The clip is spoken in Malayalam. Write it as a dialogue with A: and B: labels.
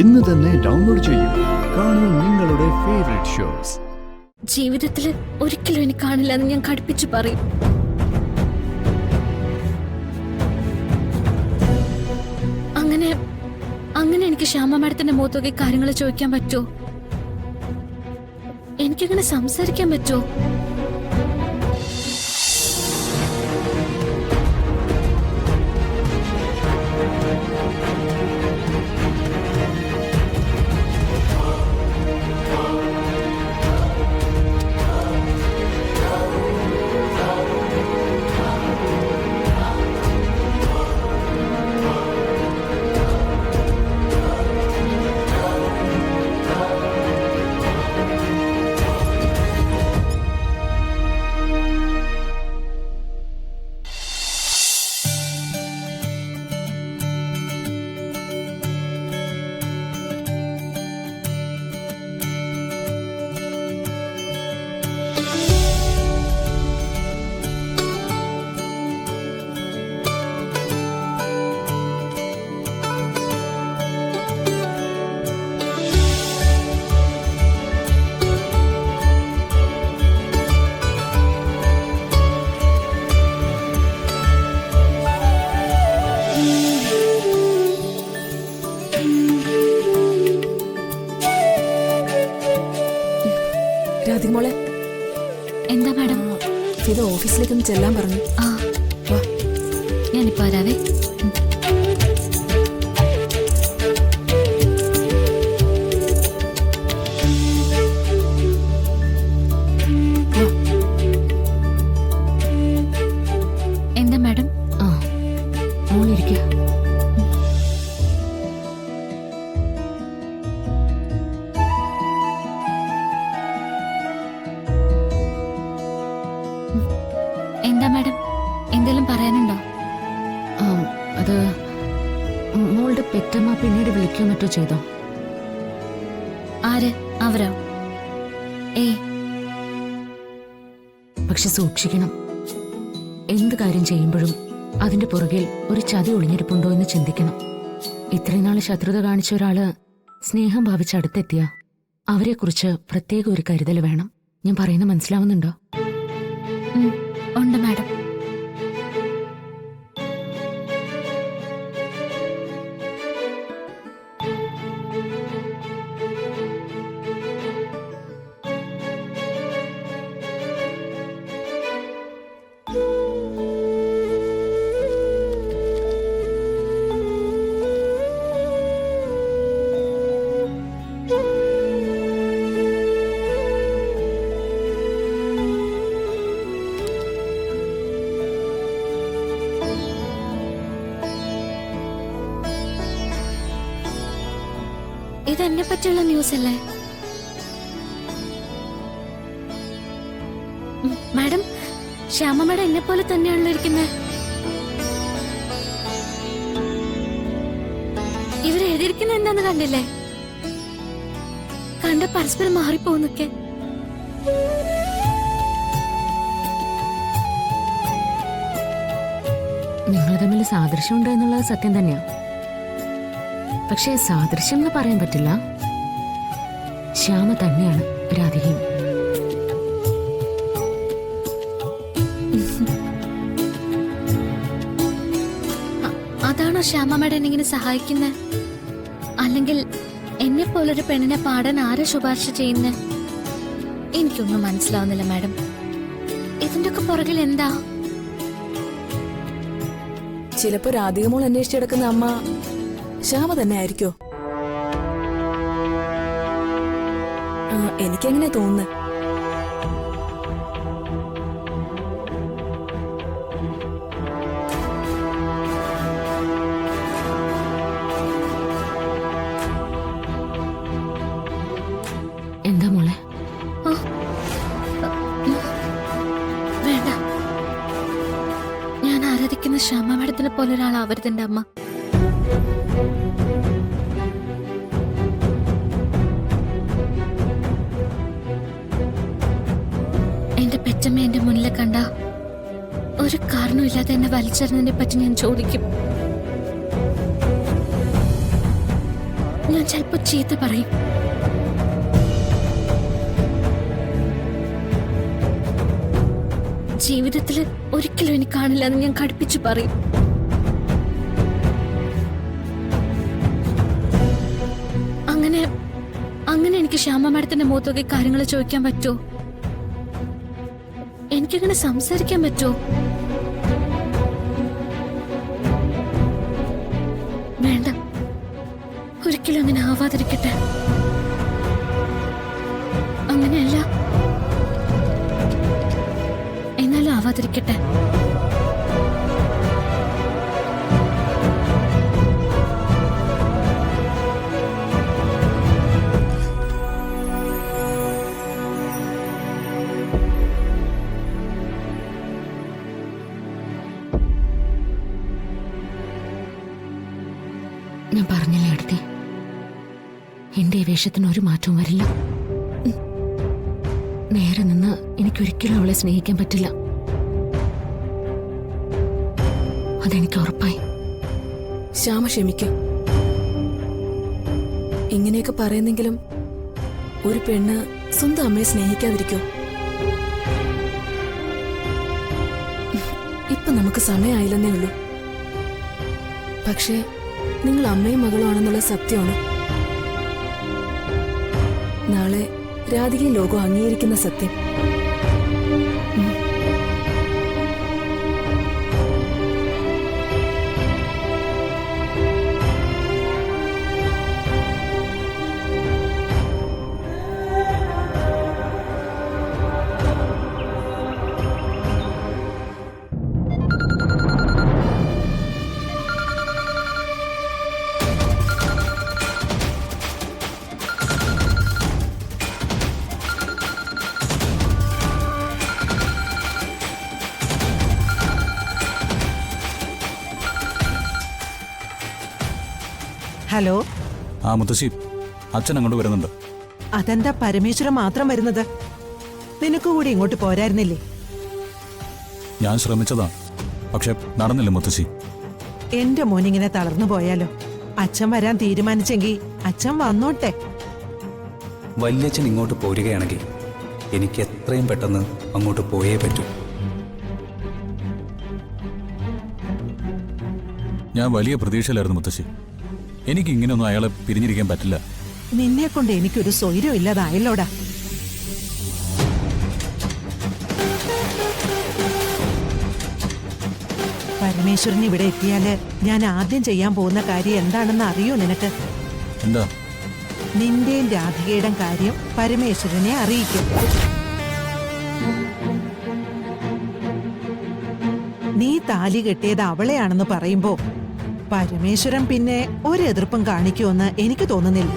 A: ഇന്ന് തന്നെ ഡൗൺലോഡ് ചെയ്യൂ. കാണൂ നിങ്ങളുടെ ഫേവറേറ്റ് ഷോസ്.
B: ജീവിതത്തിൽ ഒരിക്കലും എനിക്ക് കാണില്ല എന്ന് ഞാൻ കടുപ്പിച്ചു പറയും. അങ്ങനെ എനിക്ക് ശ്യാമ മാഡത്തിന്റെ മുഖത്തൊക്കെ കാര്യങ്ങൾ ചോദിക്കാൻ പറ്റുമോ? എനിക്കങ്ങനെ സംസാരിക്കാൻ പറ്റുമോ?
C: രാധികമോളെ,
B: എന്താ മാഡം?
C: ഇത് ഓഫീസിലേക്കൊന്ന് ചെല്ലാൻ പറഞ്ഞു.
B: ആ ഞാനിപ്പോ വരാവേ. എന്താ മാഡം?
C: ആ മോളിരിക്കുക.
B: എന്താ മാഡം, എന്തെങ്കിലും പറയാനുണ്ടോ?
C: അത് മോളുടെ പെറ്റമ്മ പിന്നീട് വിളിക്കുകയോ മറ്റോ ചെയ്തോ?
B: ആര്? അവരോ?
C: പക്ഷെ സൂക്ഷിക്കണം. എന്ത് കാര്യം ചെയ്യുമ്പോഴും അതിന്റെ പുറകിൽ ഒരു ചതി ഒളിഞ്ഞിരിപ്പുണ്ടോ എന്ന് ചിന്തിക്കണം. ഇത്രയും നാള് ശത്രുത കാണിച്ച ഒരാള് സ്നേഹം ഭാവിച്ച് അടുത്തെത്തിയ അവരെക്കുറിച്ച് പ്രത്യേക ഒരു കരുതൽ വേണം. ഞാൻ പറയുന്നത് മനസ്സിലാവുന്നുണ്ടോ?
B: ഉണ്ട് മാഡം. ഇതെന്നെ പറ്റിയുള്ള ന്യൂസ് അല്ലേ മാഡം? ശ്യാമ മാഡം എന്നെ പോലെ തന്നെയാണല്ലോ ഇരിക്കുന്നത്. ഇവരെഴുതിയിരിക്കുന്നത് എന്താന്ന് കണ്ടില്ലേ? കണ്ട പരസ്പരം മാറിപ്പോന്നൊക്കെ.
C: നിങ്ങൾ തമ്മിൽ സാദൃശ്യം ഉണ്ട് എന്നുള്ളത് സത്യം തന്നെയാ. പക്ഷേ സാദൃശ്യം എന്ന് പറയാൻ പറ്റില്ല. ശ്യാമ തന്നെയാണ് രാധികയും.
B: അതാണോ ശ്യാമ മാഡം ഇങ്ങനെ സഹായിക്കുന്നത്? അല്ലെങ്കിൽ എന്നെ പോലൊരു പെണ്ണിനെ പാടാൻ ആരെ ശുപാർശ ചെയ്യുന്നത്? എനിക്കൊന്നും മനസ്സിലാവുന്നില്ല മാഡം. ഇതിന്റെ ഒക്കെ പുറകിൽ എന്താ?
D: ചിലപ്പോ രാധികമോൾ അന്വേഷിച്ചെടുക്കുന്ന അമ്മ ശ്യാമ തന്നെ ആയിരിക്കോ? എനിക്കെങ്ങനെ തോന്നുന്നു.
C: എന്താ മോളെ?
B: വേണ്ട, ഞാൻ ആരാധിക്കുന്ന ശ്യാമ മാഡത്തിനെ പോലെ ഒരാളാവരുത് എന്റെ അമ്മ. എന്റെ പെറ്റമ്മ എന്റെ മുന്നിൽ കണ്ട ഒരു കാരണമില്ലാതെ എന്നെ വലിച്ചെറിഞ്ഞതിനെ പറ്റി ഞാൻ ചോദിക്കും. ഞാൻ ചിലപ്പോ ചീത്ത പറയും. ജീവിതത്തില് ഒരിക്കലും എനിക്ക് കാണില്ല എന്ന് ഞാൻ കടുപ്പിച്ചു പറയും. അങ്ങനെ എനിക്ക് ശ്യാമ മാഡത്തിന്റെ മുഖത്തൊക്കെ കാര്യങ്ങൾ ചോദിക്കാൻ പറ്റുമോ? എനിക്കങ്ങനെ സംസാരിക്കാൻ പറ്റുമോ? വേണ്ട, ഒരിക്കലും അങ്ങനെ ആവാതിരിക്കട്ടെ. അങ്ങനെയല്ല, എന്നാലും ആവാതിരിക്കട്ടെ.
C: ഞാൻ പറഞ്ഞില്ലേ അടുത്തി, എന്റെ ഈ വേഷത്തിന് ഒരു മാറ്റവും വരില്ല. നേരെ നിന്ന് എനിക്കൊരിക്കലും അവളെ സ്നേഹിക്കാൻ പറ്റില്ല. അതെനിക്ക് ഉറപ്പായി.
D: ശ്യാമ ക്ഷമിക്കും. ഇങ്ങനെയൊക്കെ പറയുന്നെങ്കിലും ഒരു പെണ്ണ് സ്വന്തം അമ്മയെ സ്നേഹിക്കാതിരിക്കോ? ഇപ്പൊ നമുക്ക് സമയമായില്ലെന്നേ ഉള്ളൂ. പക്ഷേ നിങ്ങൾ അമ്മയും മകളും ആണെന്നുള്ള സത്യമാണ്. നാളെ രാധികയും ലോകം അംഗീകരിക്കുന്ന സത്യം.
E: ഹലോ.
A: ആ മുത്തശ്ശി, അച്ഛൻ അങ്ങോട്ട് വരുന്നുണ്ട്.
E: അതെന്താ പരമേശ്വരൻ മാത്രം വരുന്നത്? നിനക്ക് കൂടി ഇങ്ങോട്ട് പോരായിരുന്നില്ലേ?
A: ഞാൻ ശ്രമിച്ചതാ, പക്ഷെ നടന്നില്ല മുത്തശ്ശി.
E: എന്റെ മോനിങ്ങനെ തളർന്നു പോയാലോ? അച്ഛൻ വരാൻ തീരുമാനിച്ചെങ്കിൽ അച്ഛൻ വന്നോട്ടെ.
F: വല്യച്ഛൻ ഇങ്ങോട്ട് പോരുകയാണെങ്കിൽ എനിക്ക് എത്രയും പെട്ടെന്ന് അങ്ങോട്ട് പോയേ പറ്റൂ.
A: ഞാൻ വലിയ പ്രതീക്ഷയിലായിരുന്നു മുത്തശ്ശി. എനിക്ക് ഇങ്ങനെയൊന്നും അയാളെ പിരിഞ്ഞിരിക്കാൻ പറ്റില്ല.
E: നിന്നെ കൊണ്ട് എനിക്കൊരു സ്വൈര്യം ഇല്ലാതായല്ലോടാ. പരമേശ്വരൻ ഇവിടെ എത്തിയാല് ഞാൻ ആദ്യം ചെയ്യാൻ പോകുന്ന കാര്യം എന്താണെന്ന് അറിയോ നിനക്ക്?
A: എന്താ?
E: നിന്റെയും രാധികയുടെ കാര്യം പരമേശ്വരനെ അറിയിക്കും. നീ താലി കെട്ടിയത് അവളെയാണെന്ന് പറയുമ്പോ പരമേശ്വരൻ പിന്നെ ഒരു എതിർപ്പും കാണിക്കുമെന്ന് എനിക്ക് തോന്നുന്നില്ല.